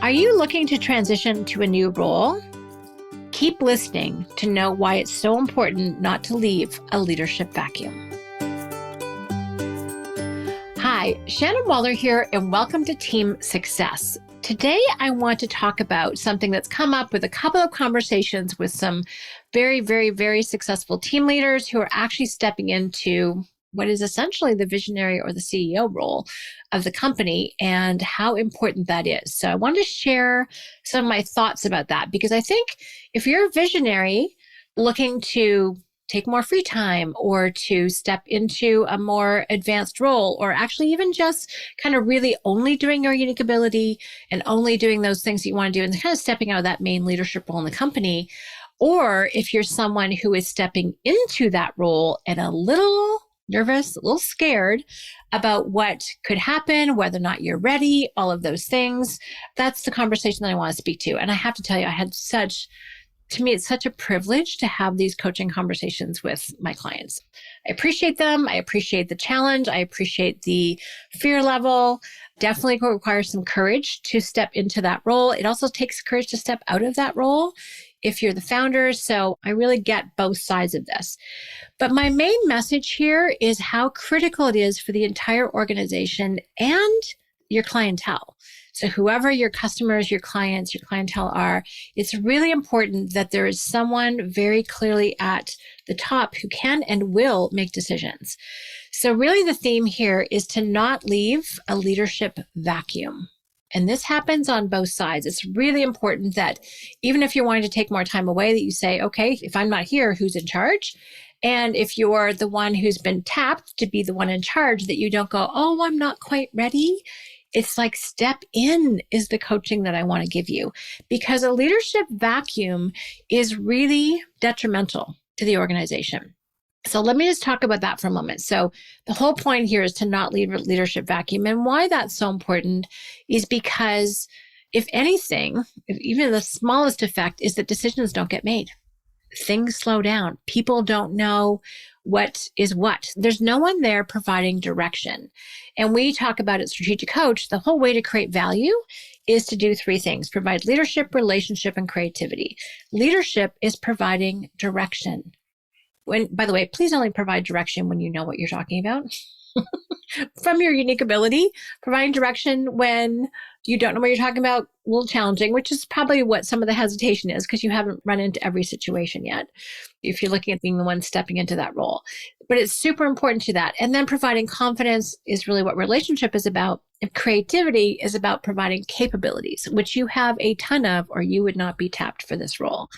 Are you looking to transition to a new role? Keep listening to know why it's so important not to leave a leadership vacuum. Hi, Shannon Waller here, and welcome to Team Success. Today, I want to talk about something that's come up with a couple of conversations with some very successful team leaders who are actually stepping into what is essentially the visionary or the CEO role of the company and how important that is. So I want to share some of my thoughts about that because I think if you're a visionary looking to take more free time or to step into a more advanced role, or actually even just kind of really only doing your unique ability and only doing those things that you want to do and kind of stepping out of that main leadership role in the company, or if you're someone who is stepping into that role and a little nervous, a little scared about what could happen, whether or not you're ready, all of those things. That's the conversation that I want to speak to. And I have to tell you, to me, it's such a privilege to have these coaching conversations with my clients. I appreciate them. I appreciate the challenge. I appreciate the fear level. Definitely requires some courage to step into that role. It also takes courage to step out of that role if you're the founder. So I really get both sides of this. But my main message here is how critical it is for the entire organization and your clientele. So whoever your customers, your clients, your clientele are, it's really important that there is someone very clearly at the top who can and will make decisions. So really the theme here is to not leave a leadership vacuum. And this happens on both sides. It's really important that even if you're wanting to take more time away, that you say, okay, if I'm not here, who's in charge? And if you're the one who's been tapped to be the one in charge, that you don't go, oh, I'm not quite ready. It's like step in is the coaching that I want to give you, because a leadership vacuum is really detrimental to the organization. So let me just talk about that for a moment. So the whole point here is to not leave a leadership vacuum. And why that's so important is because if anything, even the smallest effect is that decisions don't get made. Things slow down. People don't know what is what. There's no one there providing direction. And we talk about at Strategic Coach, the whole way to create value is to do three things: provide leadership, relationship, and creativity. Leadership is providing direction. By the way, please only provide direction when you know what you're talking about. From your unique ability, providing direction when you don't know what you're talking about, a little challenging, which is probably what some of the hesitation is because you haven't run into every situation yet, if you're looking at being the one stepping into that role. But it's super important to that. And then providing confidence is really what relationship is about. And creativity is about providing capabilities, which you have a ton of, or you would not be tapped for this role.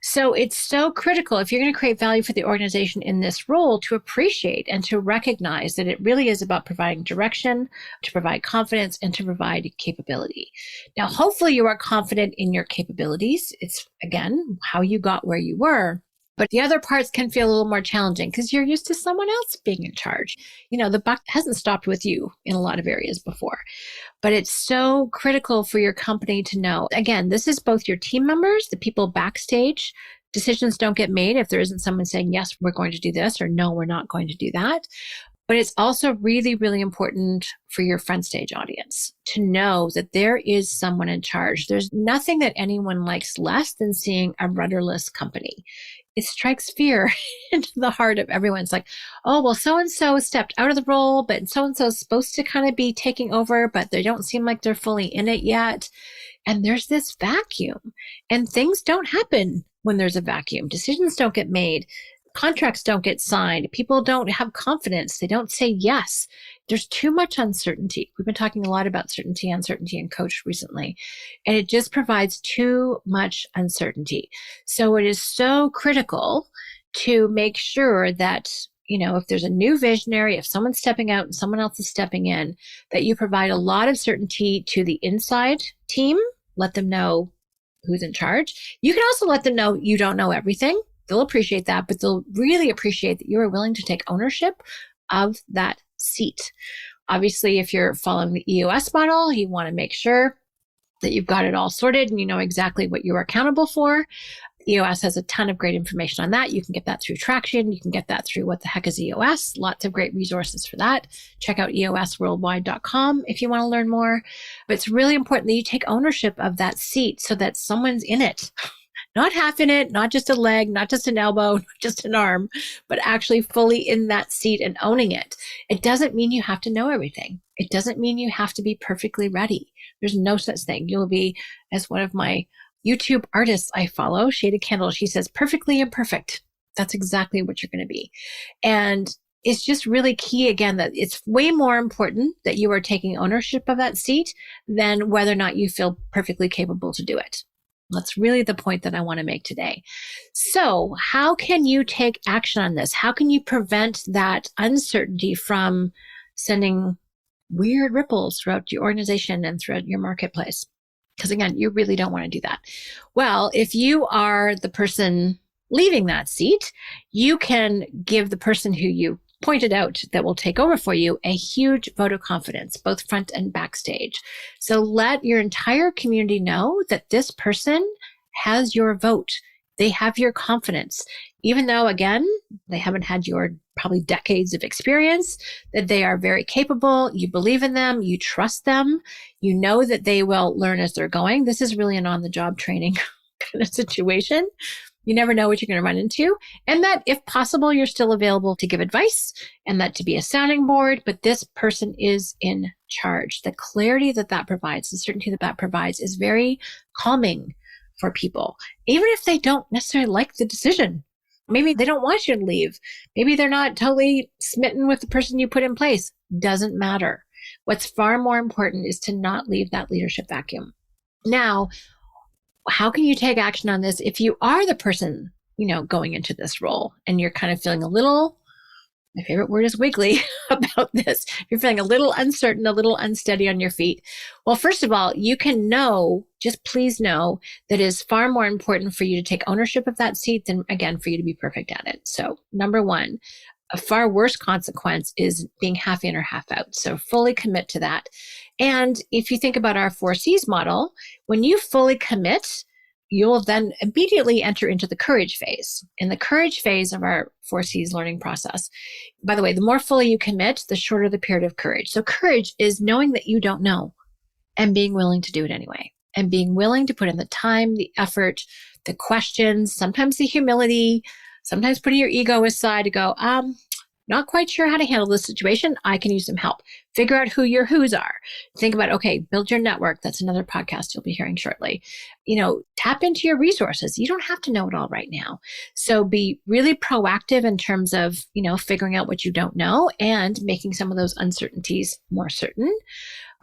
So it's so critical if you're going to create value for the organization in this role to appreciate and to recognize that it really is about providing direction, to provide confidence, and to provide capability. Now, hopefully you are confident in your capabilities. It's, again, how you got where you were. But the other parts can feel a little more challenging because you're used to someone else being in charge. You know, the buck hasn't stopped with you in a lot of areas before. But it's so critical for your company to know, again, this is both your team members, the people backstage. Decisions don't get made if there isn't someone saying, yes, we're going to do this, or no, we're not going to do that. But it's also really important for your front stage audience to know that there is someone in charge. There's nothing that anyone likes less than seeing a rudderless company. It strikes fear into the heart of everyone. It's like, oh, well, so-and-so stepped out of the role, but so-and-so is supposed to kind of be taking over, but they don't seem like they're fully in it yet. And there's this vacuum, and things don't happen when there's a vacuum. Decisions don't get made. Contracts don't get signed. People don't have confidence. They don't say yes. There's too much uncertainty. We've been talking a lot about uncertainty in Coach recently, and it just provides too much uncertainty. So it is so critical to make sure that, you know, if there's a new visionary, if someone's stepping out and someone else is stepping in, that you provide a lot of certainty to the inside team. Let them know who's in charge. You can also let them know you don't know everything. They'll appreciate that, but they'll really appreciate that you are willing to take ownership of that seat. Obviously, if you're following the EOS model, you want to make sure that you've got it all sorted and you know exactly what you're accountable for. EOS has a ton of great information on that. You can get that through Traction. You can get that through What the Heck is EOS? Lots of great resources for that. Check out eosworldwide.com if you want to learn more. But it's really important that you take ownership of that seat so that someone's in it. Not half in it, not just a leg, not just an elbow, not just an arm, but actually fully in that seat and owning it. It doesn't mean you have to know everything. It doesn't mean you have to be perfectly ready. There's no such thing. You'll be, as one of my YouTube artists I follow, Shaded Candle, she says, perfectly imperfect. That's exactly what you're going to be. And it's just really key, again, that it's way more important that you are taking ownership of that seat than whether or not you feel perfectly capable to do it. That's really the point that I want to make today. So how can you take action on this? How can you prevent that uncertainty from sending weird ripples throughout your organization and throughout your marketplace? Because again, you really don't want to do that. Well, if you are the person leaving that seat, you can give the person who you pointed out that will take over for you a huge vote of confidence, both front and backstage. So let your entire community know that this person has your vote. They have your confidence, even though, again, they haven't had your probably decades of experience, that they are very capable. You believe in them. You trust them. You know that they will learn as they're going. This is really an on-the-job training kind of situation. You never know what you're going to run into. And that if possible, you're still available to give advice and that to be a sounding board, but this person is in charge. The clarity that that provides, the certainty that that provides is very calming for people, even if they don't necessarily like the decision. Maybe they don't want you to leave. Maybe they're not totally smitten with the person you put in place. Doesn't matter. What's far more important is to not leave that leadership vacuum. Now, how can you take action on this if you are the person, going into this role and you're kind of feeling a little, my favorite word is wiggly about this. You're feeling a little uncertain, a little unsteady on your feet. Well, first of all, you can know, just please know that it is far more important for you to take ownership of that seat than, again, for you to be perfect at it. So number one, a far worse consequence is being half in or half out. So fully commit to that. And if you think about our 4Cs model, when you fully commit, you'll then immediately enter into the courage phase. In the courage phase of our 4Cs learning process, by the way, the more fully you commit, the shorter the period of courage. So courage is knowing that you don't know and being willing to do it anyway, and being willing to put in the time, the effort, the questions, sometimes the humility, sometimes putting your ego aside to go, not quite sure how to handle this situation. I can use some help. Figure out who your who's are. Think about, okay, build your network. That's another podcast you'll be hearing shortly. Tap into your resources. You don't have to know it all right now. So be really proactive in terms of, figuring out what you don't know and making some of those uncertainties more certain.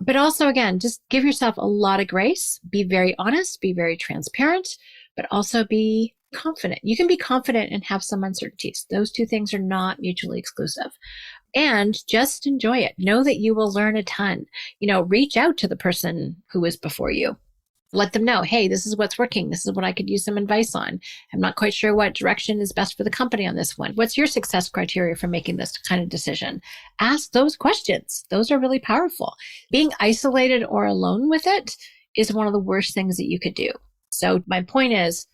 But also, again, just give yourself a lot of grace. Be very honest, be very transparent, but also be confident. You can be confident and have some uncertainties. Those two things are not mutually exclusive. And just enjoy it. Know that you will learn a ton. Reach out to the person who is before you. Let them know, hey, this is what's working. This is what I could use some advice on. I'm not quite sure what direction is best for the company on this one. What's your success criteria for making this kind of decision? Ask those questions. Those are really powerful. Being isolated or alone with it is one of the worst things that you could do. So my point is,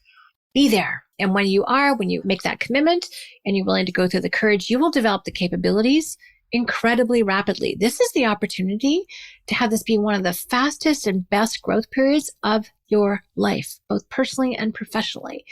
be there. And when you make that commitment and you're willing to go through the courage, you will develop the capabilities incredibly rapidly. This is the opportunity to have this be one of the fastest and best growth periods of your life, both personally and professionally.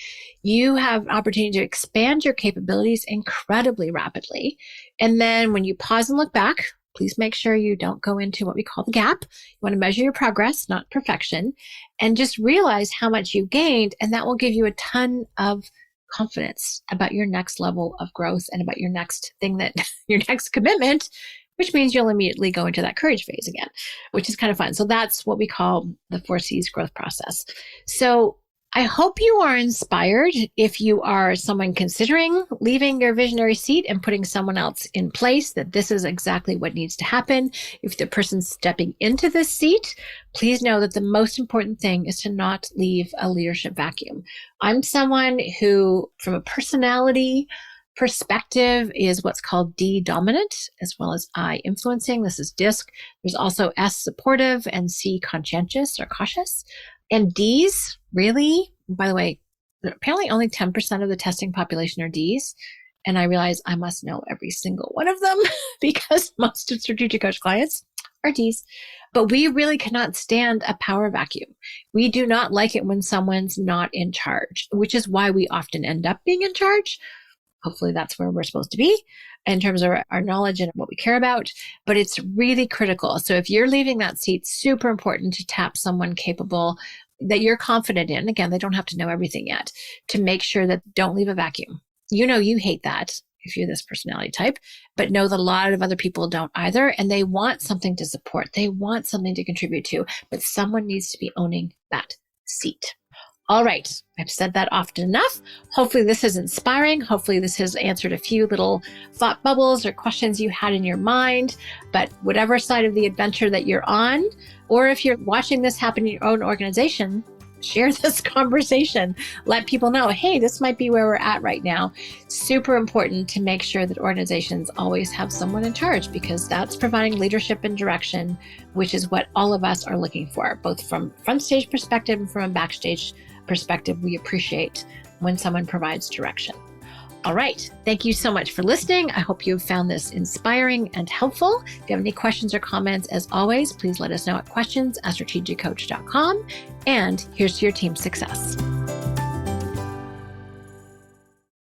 You have an opportunity to expand your capabilities incredibly rapidly. And then when you pause and look back, please make sure you don't go into what we call the gap. You want to measure your progress, not perfection, and just realize how much you gained. And that will give you a ton of confidence about your next level of growth and about your next your next commitment, which means you'll immediately go into that courage phase again, which is kind of fun. So that's what we call the 4Cs growth process. So I hope you are inspired if you are someone considering leaving your visionary seat and putting someone else in place, that this is exactly what needs to happen. If the person's stepping into this seat, please know that the most important thing is to not leave a leadership vacuum. I'm someone who, from a personality perspective, is what's called D dominant, as well as I influencing. This is DISC. There's also S supportive and C conscientious or cautious. And D's really, by the way, apparently only 10% of the testing population are Ds. And I realized I must know every single one of them because most of strategic coach clients are Ds. But we really cannot stand a power vacuum. We do not like it when someone's not in charge, which is why we often end up being in charge. Hopefully that's where we're supposed to be in terms of our knowledge and what we care about, but it's really critical. So if you're leaving that seat, super important to tap someone capable that you're confident in. Again, they don't have to know everything yet, to make sure that don't leave a vacuum. You know, you hate that if you're this personality type, but know that a lot of other people don't either. And they want something to support. They want something to contribute to, but someone needs to be owning that seat. All right. I've said that often enough. Hopefully this is inspiring. Hopefully this has answered a few little thought bubbles or questions you had in your mind. But whatever side of the adventure that you're on, or if you're watching this happen in your own organization, share this conversation. Let people know, hey, this might be where we're at right now. Super important to make sure that organizations always have someone in charge, because that's providing leadership and direction, which is what all of us are looking for, both from front stage perspective and from a backstage perspective. We appreciate when someone provides direction. All right. Thank you so much for listening. I hope you've found this inspiring and helpful. If you have any questions or comments, as always, please let us know at questions@strategiccoach.com. And here's to your team success.